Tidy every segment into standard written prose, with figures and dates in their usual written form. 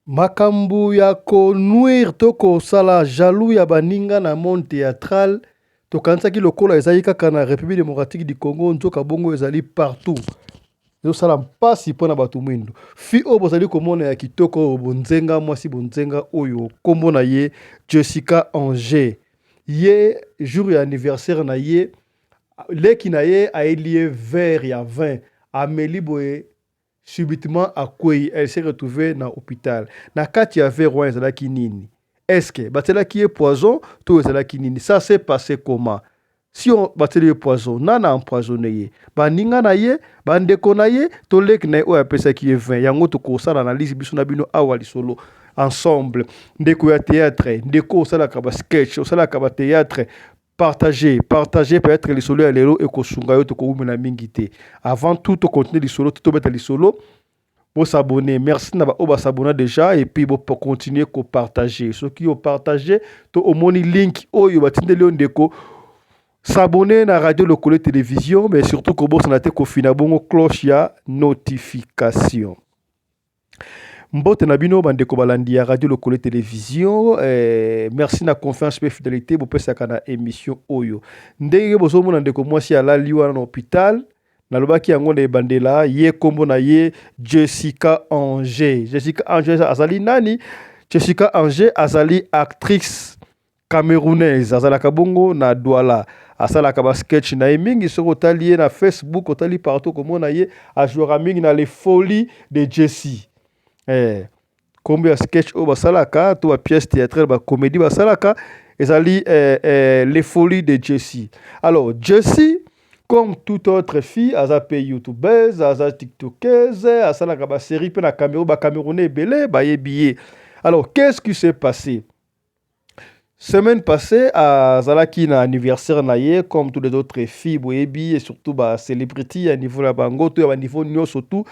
makambu ya konuire to kosala jaloux ya baninga na monde théâtral tokanisaki lokola ezali kaka na République démocratique du Congo, nzoka bongo ezali partout. ezosala mpasi mpo na bato mwindo. Fi oyo bozali komona ya kitoko oyo bonzenga mwasi bonzenga oyo kombo na ye Jessica Anger. Ye jour ya anniversaire na ye leki na ye aeli ye verre ya vin ameli boye subitement akwei, elle s'est retrouvée na hôpital. Na kati ya verre wana ezalaki nini? Est-ce que batelaki ye poison to ezalaki nini? Ça s'est passé comment? Si on bateli ye poison, nana empoisonné ye. Baninga na ye, bandeko na ye, to leki na ye oyo apesaki ye vin. Yango tokosala analyse biso na bino awa lisolo ensemble. Ndeko ya théâtre, ndeko osalaka ba sketch, osalaka ba théâtre, partager peut-être les solos à l'élo et kosunga yo to koumena mingi te. Avant tout, to continuer les solos, to mettre les solos. Pour s'abonner, merci na ba oba s'abonner déjà et puis pour continuer ko partager. Ceux qui ont partagé, to au moni link oyo batinde leon deko s'abonner na radio locale télévision, mais surtout ko bo sanate ko fina bongo cloche ya notification. Mbote na bino bandeko balandi ya radio locale télévision, merci na confiance et fidélité bo pesa kana émission oyo. Ndenge bozo mona ndeko mwasi alali wana na hôpital, na lobaki yango na bandela ye kombo na ye Jessica Anger. Jessica Anger azali nani? Jessica Anger azali actrice camerounaise, azalaka bongo na Douala. Asalaka ba sketch na ye mingi soko otali ye na Facebook, otali partout komona ye ajouera mingi na les folies de Jessie. Kombi ya sketch o basalaka to ba pièce théâtrale ba comédie basalaka ezali les folies de Jessie. Alors Jessie comme toute autre fille aza youtubeuse, aza tiktokeuse, asalaka ba série pe na Cameroun ba camerounais belé ba yebiye. Alors qu'est-ce qui s'est passé? Semaine passée, à Zalaki na anniversaire na ye, comme toutes les autres filles, boyebi et surtout ba celebrity à niveau la bango, tout à niveau nyo surtout,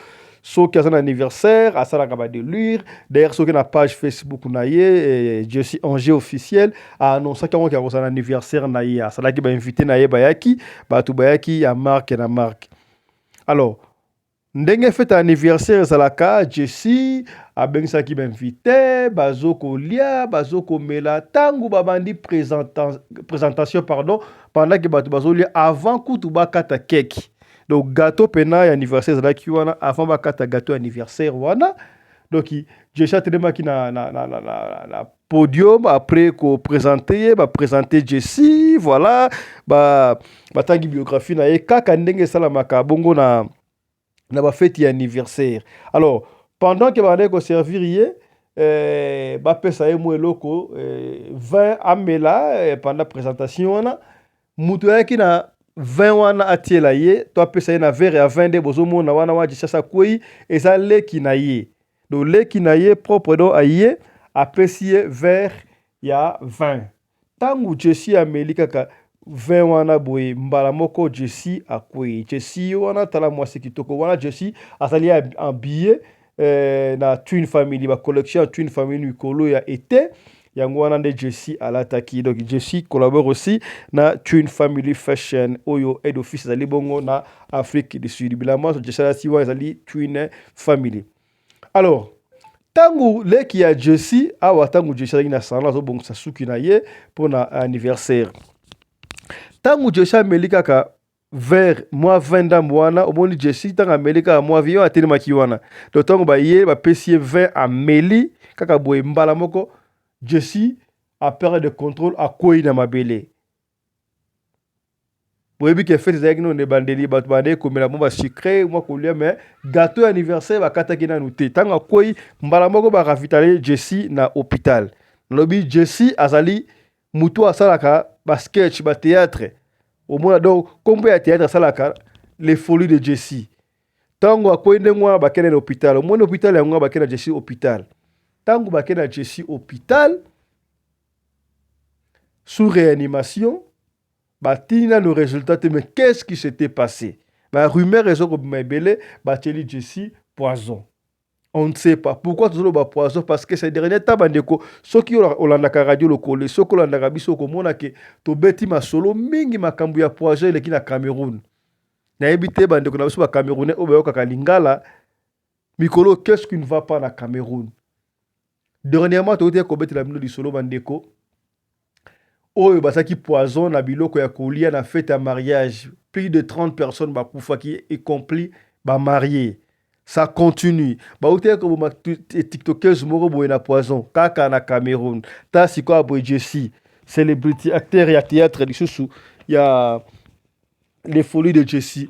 ceux qui ont un anniversaire, à Salakaba de lire. D'ailleurs, ceux qui ont une page Facebook na ye, Jessie Anger officiel, a annoncé qu'il y a un anniversaire na ye, à Salaki ba invité na ye bayaki, ba tu bayaki ya marque na marque. Alors, ndenge fait anniversaire zalaka Jessie abengisaki b'invité bazoko lia bazoko mela tangu babandi présentation pardon pendant que batu bazolia avant kutu bakata cake. Donc gâteau pena ya anniversaire zalaki wana avant bakata gâteau anniversaire wana. Donc Jessie telemaki na podium après ko présenter Jessie voilà ba tangi biographie na ye kaka ndenge salamaka bongo na ba fête anniversaire. Alors, pendant que bande ko servir ba pesa ye mweloko 20 amela pendant présentation wana mutu yaki na 20 wana atiela ye to pesa ye na verre ya 20 de bozomo na wana waji sasa kwei eza leki na ye. Donc leki na ye propre do aye apesi ye verre ya 20. Tangu Jessie amelika ka 20 wana boye mbala moko Jessie akwei. Jessie wana tala mwasi kitoko wana Jessie azali en billet na Twin Family ba collection Twin Family mikolo ya été yango wana nde Jessie alataki. Donc Jessie collabore aussi na Twin Family Fashion oyo head office azali bongo na Afrique du Sud. Bilama Jessie alati wana azali Twin Family. Alors tangu leki ya Jessie awa tangu Jessie azali na salon zo bongo sasuki na ye pour na anniversaire. Tangu Jessie amelika ka vers moi 20 ans mwana omoni Jessie tangu amelika moi viyo ateli makiwana. Donc tangu ba ye ba pesi 20 ameli kaka boye mbala moko Jessie a perte de contrôle a koi na mabele. Boyebi ke fête zaki no ne bandeli bat bande ko mela bomba sucré moi ko lia mais gâteau anniversaire ba kataki na nuté tangu koi mbala moko ba ravitaler Jessie na hôpital. Lobi Jessie azali mutu asalaka ba sketch ba théâtre au moins donc combien ya théâtre salaka les folies de Jessie tango akwende ngwa bakene na hôpital au moins hôpital ya ngwa bakene Jessie hôpital tango bakene Jessie hôpital sous réanimation batina le résultat mais qu'est-ce qui s'était passé ba rumeur ezo ko mebele bateli Jessie poison. On ne sait pas. Pourquoi tout le monde poison? Parce que ces derniers temps, ceux qui ont la radio locale, ceux qui ont la radio locale, to beti ma solo mingi makambu ya poison le ki na Cameroun. Na ebité bande ko na biso ba Camerounais obeyo kaka lingala mikolo qu'est-ce qui ne va pas na Cameroun? Dernièrement tote kobete la bino lisolo bandeko oyo basaki poison na biloko ya kolia na fête ya mariage. Plus de 30 personnes bakufaki y compris ba marié. Ça continue. Baute ko ma TikTokers moko boye na poison kaka na Cameroun. Ta siko aboy Jesse, célébrité acteur et théâtre lisusu ya les folies de Jesse.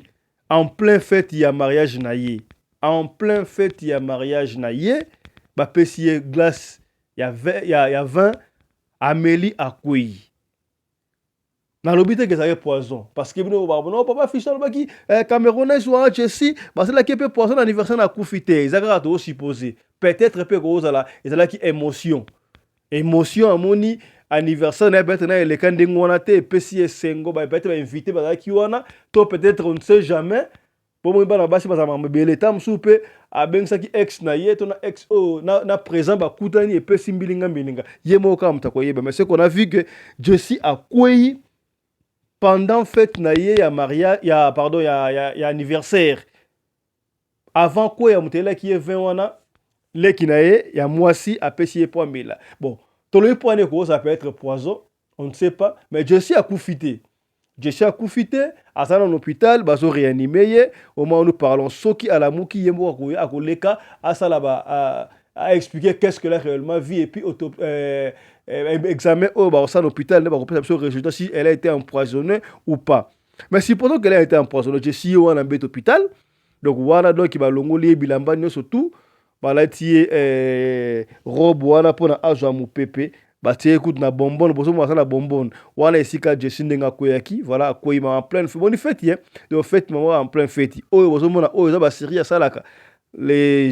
En plein fête il y a mariage na ye. En plein fête il y a mariage na ye. Ba pesier glace il y a 20 Amélie Akouyi. Na lobite que ça poison parce que non papa fichal baki Camerounais soit Jesse parce que la qui peut poison anniversaire na koufité ezaka to supposé peut-être peu ko zala ezala ki émotion amoni anniversaire na peut-être na le kande ngona te pesi sengo ba peut-être invité ba ki wana to peut-être on ne sait jamais pour moi bana basi ba ma bele tam soupe abengsa ki ex na ye to na ex na présent ba kutani et pesi mbilinga yemo ka mtako yeba mais c'est qu'on a vu que Jesse Akouyi pendant fête na ye ya mariage ya pardon ya anniversaire avant quoi ya mutela qui est 20 wana leki na ye ya mwasi apesi ye poamela bon tolo poane ko ça peut être poison on ne sait pas mais Jesse akufité à ça dans l'hôpital bazo réanimé ye au moment où nous parlons soki à la muki yembo akoleka à ça là-bas à expliquer qu'est-ce que là réellement vie et puis examen au l'hôpital ne va pas le résultat si elle a été empoisonnée ou pas. Mais supposons qu'elle a été empoisonnée, je suis au hôpital, donc voilà donc il va l'ongolier bilamba surtout, voilà tie robe wana pona ajo mu pepe, ba tie écoute na bonbonne, bozo mo na bonbonne, wana esika je sindenga koyaki, voilà koyima en pleine fête, bon fête hein, de fête maman en pleine fête. Oyo bozo mona oyo za ba série salaka. Les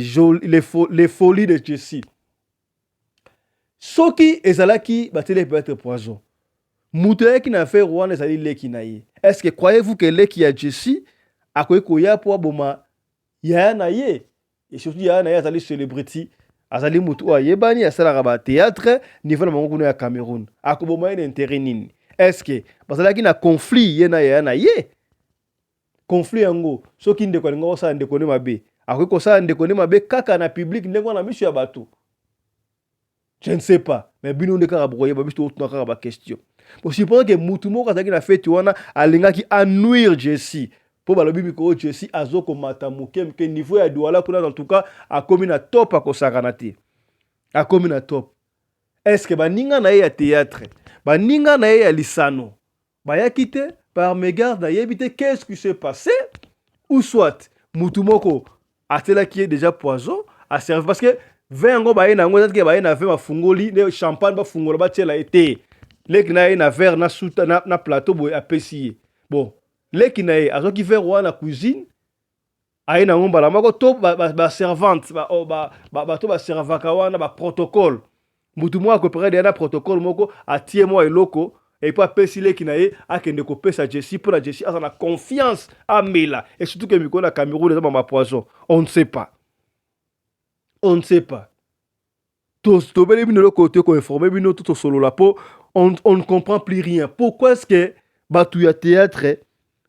folies de Jesse. Soki ezalaki batele peut être poison. Moutoye qui n'a fait roi ezali leki na ye. Est-ce que croyez-vous que leki ya Jesse akoyi koya po boma ya na ye? Et surtout ya na ye azali celebrity, azali mutu ayebani asala ba théâtre niveau na mango ya Cameroun. Akoboma ina intérêt nini? Est-ce que bazalaki na conflit ye na ya na ye? Conflit yango soki ndeko lingo sa ndeko ne mabe. Akoki kosala ndeko ne mabe kaka na public ndenge na misu ya bato. Je ne sais pas, mais bino ndeka ka broyer ba biso to na ka ba question. Pour supposer que mutu moko azaki na fête wana alingaki anuire Jesse. Po balobi biko Jesse azoko mata muke niveau ya douala kuna en tout cas a komi na top akosakana te. A komi na top. Est-ce que baninga na ye ya théâtre, baninga na ye ya lisano, bayaki te par mégarde na yebite qu'est-ce qui s'est passé ou soit mutu moko atela qui est déjà poison a servi parce que vin ngo baye na ngo zatke baye na vin mafungoli le champagne ba fungola ba tiela été leki na ye na verre na suta na plateau boy apesi bon leki na ye azoki verre wana cuisine aye na ngomba la mako to ba servante ba to ba servaka wana ba protocole mutu mo akopere de na protocole moko atie mo eloko et puis apesi leki na ye akende kopesa Jesse pour la Jesse a na confiance à Mela et surtout que mikona Cameroun les ma poison on ne sait pas. On ne sait pas. On ne comprend plus rien. Pourquoi est-ce que Batouya Théâtre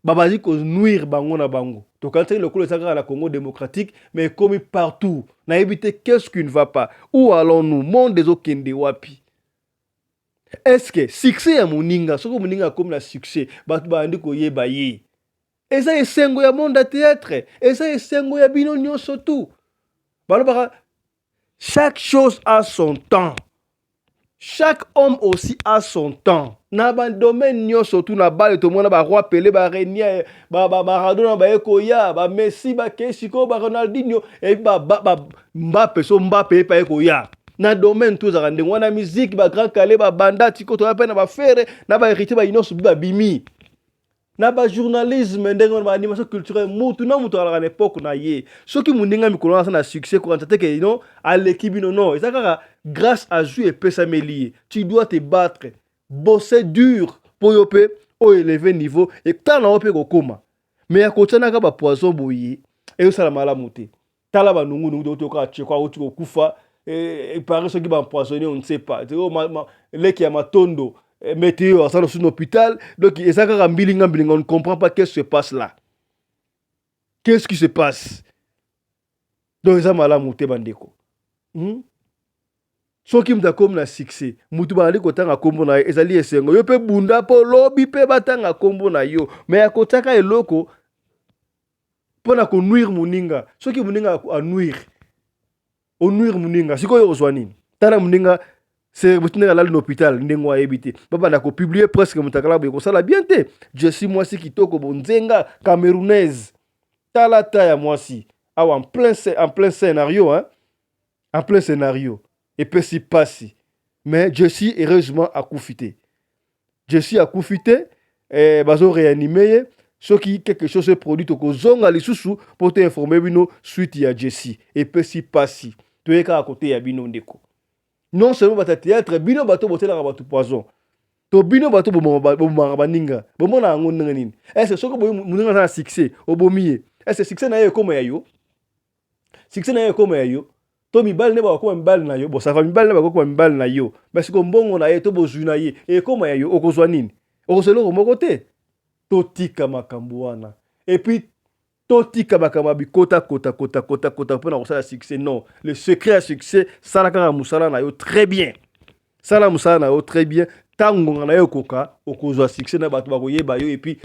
babadi ko nuire bango na bango? Donc quand le coup de la Congo démocratique, mais comme partout, na évité qu'est-ce qui ne va pas? Où allons-nous? Monde des okende wapi? Est-ce que succès à moninga, ce que moninga comme la succès, batu bandi ko yeba ye. Et ça est sengo ya monde à théâtre, et ça est sengo ya bino nyonso tout. Balobara chaque chose a son temps. Chaque homme aussi a son temps. Na ban domaine nyo surtout na bale to mona ba roi Pelé ba Renia ba Maradona ba Ekoya ba Messi ba Kesiko ba Ronaldinho et ba Mbappé so Mbappé pa Ekoya. Na domaine tout za ndenge wana musique ba Grand Calais ba Banda tiko to pa na ba faire na ba hérité ba inoso ba bimi. Na ba journalisme ndenge ba animation culturelle mutu na mutu ala na époque na ye soki mundinga mikolo na succès ko antate que non à l'équipe non et ça grâce à Dieu et Pessameli tu dois te battre bosser dur pour yope au élever niveau et tant na ope ko koma mais ya kotana ka ba poison boyi et ça la malamu te tala ba nungu nungu to ka tchekwa uti ko kufa et par ceux qui ba empoisonné on ne sait pas leki ya matondo météo ça dans un hôpital donc et ça on ne comprend pas qu'est-ce qui se passe là, qu'est-ce qui se passe donc ça malamu te bandeko soki mutu akomi na succès mutu bazali kotanga kombo na yo ezali esengo yo mpe bunda mpo lobi mpe batanga kombo na yo me akotaka eloko mpo na konuire moninga soki moninga anuire onuire moninga sikoyo ozwa nini tala moninga c'est botindeka lali na hôpital ndenge ayebi te babanda kopublie presque moto akala boye kosala bien te jesi mwasi kitoko bonzenga camerounaise tala ta ya mwasi awa en plein scénario hein? En plein scénario epesi pasi mais jesi heureusement akufi te jesi akufi te bazo réanime ye soki quelque chose est produit tokozonga lisusu mpo te informe bino suite ya jesi epesi pasi toyeka kote ya bino ndeko non seulement bata théâtre bino bato botelaka bato poison to bino bato bomaka baninga bomona yango ndenge nini est-ce soki moninga aza na succès obomi ye est-ce succès na ye ekoma ya yo succès na ye ekoma ya yo to mibali ne bakokoma mibali na yo bosaka mibali ne bakokoma mibali na yo mais siko mbongo na ye to bozwi na ye ekoma ya yo okozwa nini okozwa eloko moko te totika makambo wana et puis totika makambo bikota kota mpona kosala succès non le secret à succès sala kaka musala na yo très bien sala musala na yo très bien tango na yo koka okozwa succès na bato bakoyeba yo et puis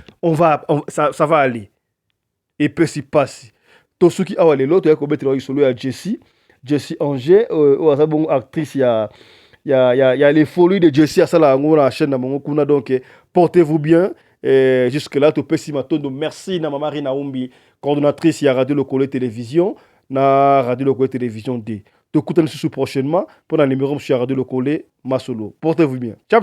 ça va aller et puis si passe to soki awa lelo to ya kobetela isolo ya Jessie Angers aza bongo actrice ya les folies de Jessie asala yango na chaîne na mongo kuna donc portez-vous bien. Jusque là to pesi matondo merci na mama Rina Umbi coordonnatrice ya Radio Lokole Télévision na Radio Lokole Télévision D to kutana susu prochainement pour la numéro sur Radio Lokole Masolo portez-vous bien ciao.